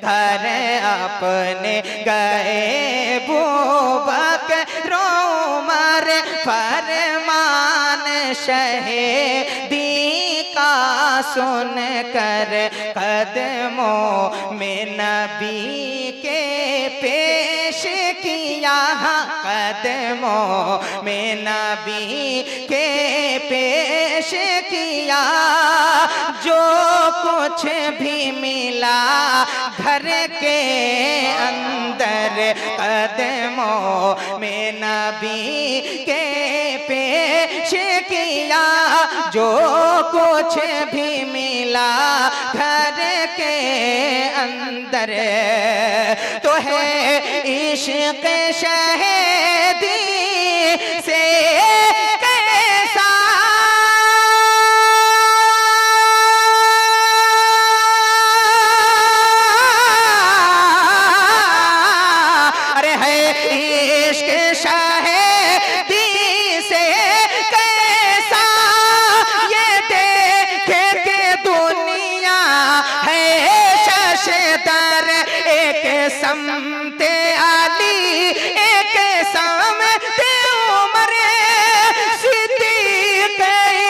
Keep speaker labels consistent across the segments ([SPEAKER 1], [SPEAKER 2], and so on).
[SPEAKER 1] घर अपने गए बूबकर उमर फरमान शहीदी का सुन कर कदमों में नबी के पेश किया, कदमों में नबी के पेश किया। जो कुछ भी मिला घर के अंदर कदमों में नबी के पेश किया। जो कुछ भी मिला घर के अंदर तो है इश्क शहीदी से कैसा। अरे है इश्क शहीदी से कैसा, ये देखे के दुनिया है शशदर। एक समते अली एक समते उमर, सिद्दीक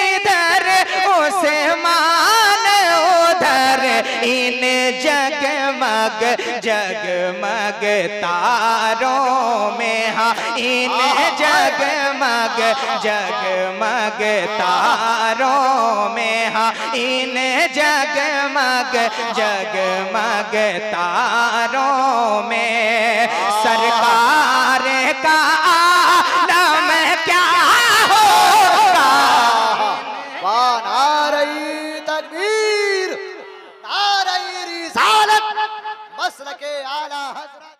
[SPEAKER 1] इधर उस्मान उधर। इन जगमग जगमग तारों में, हाँ इन जगमग जगमग तारों में, हाँ इन जगमग जगमग तारों में सरकार का आलम क्या होगा।
[SPEAKER 2] नारे तकबीर, नारे रिसालत, मसलके आला हज़रत।